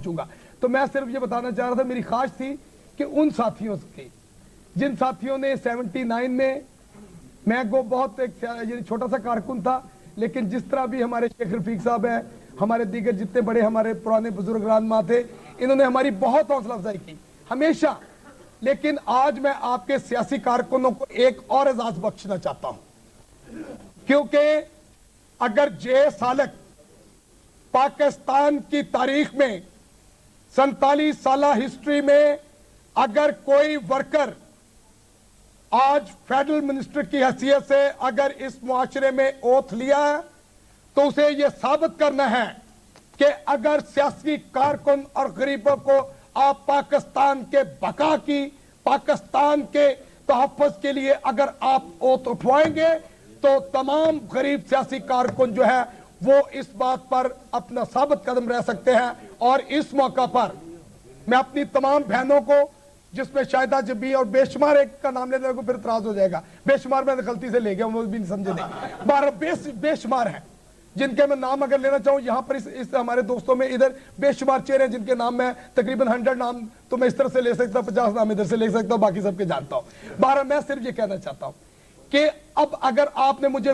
پہنچوں گا. تو میں صرف یہ بتانا چاہ رہا تھا, میری خواہش تھی کہ ان ساتھیوں کی جن ساتھیوں نے 79 میں, میں کو بہت ایک چھوٹا سا کارکن تھا, لیکن جس طرح بھی ہمارے شیخ رفیق صاحب ہیں, ہمارے دیگر جتنے بڑے ہمارے پرانے بزرگان ماں تھے, انہوں نے ہماری بہت حوصلہ افزائی کی ہمیشہ. لیکن آج میں آپ کے سیاسی کارکنوں کو ایک اور اعزاز بخشنا چاہتا ہوں, کیونکہ اگر جے سالک پاکستان کی تاریخ میں 47 سالہ ہسٹری میں اگر کوئی ورکر آج فیڈرل منسٹر کی حیثیت سے اگر اس معاشرے میں اوتھ لیا ہے تو اسے یہ ثابت کرنا ہے کہ اگر سیاسی کارکن اور غریبوں کو آپ پاکستان کے بقا کی, پاکستان کے تحفظ کے لیے اگر آپ اوتھ اٹھوائیں گے تو تمام غریب سیاسی کارکن جو ہے وہ اس بات پر اپنا ثابت قدم رہ سکتے ہیں. اور اس موقع پر میں اپنی تمام بہنوں کو, جس میں شاہدہ جبی اور بے شمار, ایک کا نام لینے کو پھر اعتراض ہو جائے گا, بے شمار میں غلطی سے لے گیا, وہ بھی نہیں سمجھے نہیں, بے شمار ہیں جن کے میں نام اگر لینا چاہوں یہاں پر اس ہمارے دوستوں میں ادھر بے شمار چہرے ہیں جن کے نام میں تقریباً 100 نام تو میں اس طرح سے لے سکتا ہوں, 50 نام ادھر سے لے سکتا ہوں, باقی سب کے جانتا ہوں. میں صرف یہ کہنا چاہتا ہوں کہ اب اگر آپ نے مجھے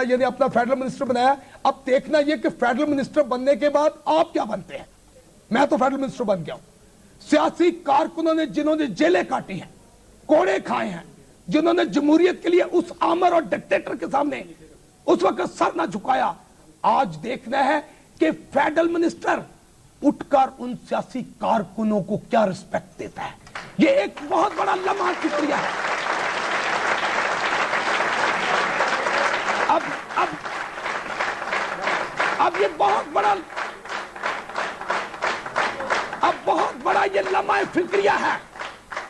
یعنی اپنا فیڈرل منسٹر بنایا, اب دیکھنا یہ کہ فیڈرل منسٹر بننے کے بعد آپ کیا بنتے ہیں. میں تو فیڈرل منسٹر بن گیا ہوں. سیاسی کارکنوں نے جنہوں نے جیلیں کاٹی ہیں, کوڑے کھائے ہیں, جنہوں نے جمہوریت کے لیے اس آمر اور ڈکٹیٹر کے سامنے اس وقت سر نہ جھکایا, آج دیکھنا ہے کہ فیڈرل منسٹر اٹھ کر ان سیاسی کارکنوں کو کیا رسپیکٹ دیتا ہے. یہ ایک بہت بڑا لمحہ فکریہ ہے. اب یہ بہت بڑا یہ لمحہ فکریہ ہے,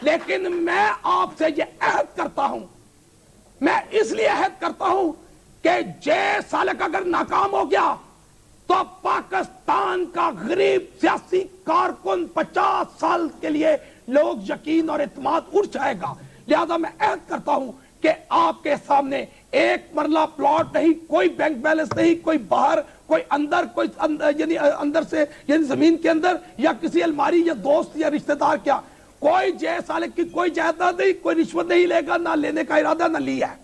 لیکن میں آپ سے یہ عہد کرتا ہوں, میں اس لیے عہد کرتا ہوں کہ جے سالک اگر ناکام ہو گیا تو پاکستان کا غریب سیاسی کارکن 50 سال کے لیے لوگ یقین اور اعتماد اٹھ جائے گا. لہذا میں عہد کرتا ہوں کہ آپ کے سامنے ایک مرلہ پلاٹ نہیں, کوئی بینک بیلنس نہیں, کوئی باہر, کوئی اندر, کوئی یعنی اندر سے یعنی زمین کے اندر یا کسی الماری یا دوست یا رشتہ دار, کیا کوئی جے سالک کی کوئی جائیداد نہیں, کوئی رشوت نہیں لے گا, نہ لینے کا ارادہ نہ لیا ہے.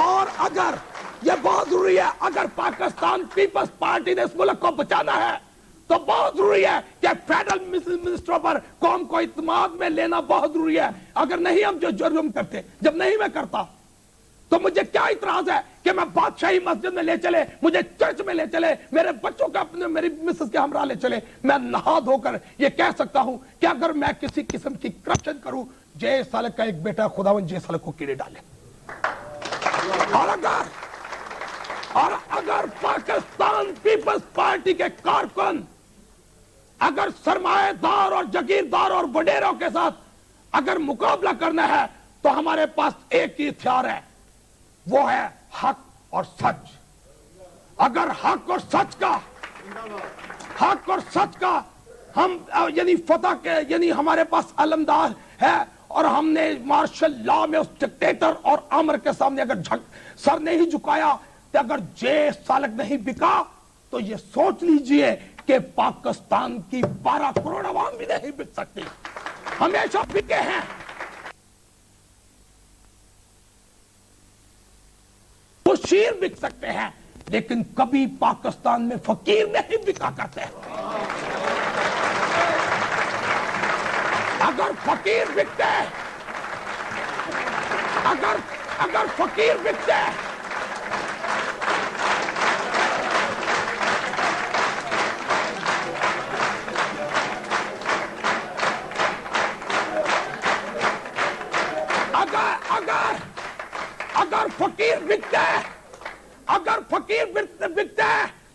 اور اگر یہ بہت ضروری ہے, اگر پاکستان پیپلز پارٹی نے اس ملک کو بچانا ہے تو بہت ضروری ہے کہ فیڈرل منسٹروں پر قوم کو اعتماد میں لینا بہت ضروری ہے. اگر نہیں ہم جو جرم کرتے, جب نہیں میں کرتا تو مجھے کیا اعتراض ہے کہ میں بادشاہی مسجد میں لے چلے, مجھے چرچ میں لے چلے, میرے بچوں کا اپنے میری مسز کے ہمراہ لے چلے, میں نہا دھو کر یہ کہہ سکتا ہوں کہ اگر میں کسی قسم کی کرپشن کروں, جے سالک کا ایک بیٹا خداوند جے سالک کو کیڑے ڈالے. اور اگر پاکستان پیپلز پارٹی کے کارکن اگر سرمایہ دار اور جگیردار اور وڈیروں کے ساتھ اگر مقابلہ کرنا ہے تو ہمارے پاس ایک ہی ہتھیار ہے, وہ ہے حق اور سچ. اگر حق اور سچ کا ہم یعنی فتح کے یعنی ہمارے پاس علمدار ہے, اور ہم نے مارشل لا میں اس ڈکٹیٹر اور آمر کے سامنے اگر سر نہیں جھکایا, تو اگر جے سالک نہیں بکا تو یہ سوچ لیجئے کہ پاکستان کی 12 کروڑ عوام بھی نہیں بک سکتی. ہمیشہ بکے ہیں. وہ شیر بک سکتے ہیں لیکن کبھی پاکستان میں فقیر نہیں بکا کرتے. اگر فقیر بکتے اگر فقیر بکتے اگر فقیر بکتے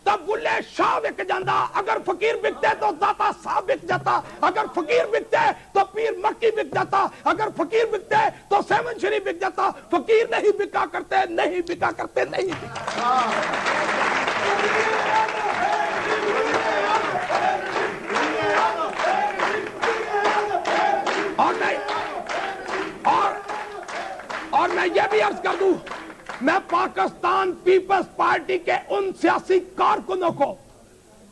تب بلے شاہ بک جاندہ, اگر فقیر بکتے تو داتا صاحب بک جاتا, اگر فقیر بکتے تو پیر مکی بک جاتا, اگر فقیر بکتے تو سیون شریف بک جاتا. فقیر نہیں بکا کرتے. اور میں یہ بھی عرض کر دوں, میں پاکستان پیپلز پارٹی کے ان سیاسی کارکنوں کو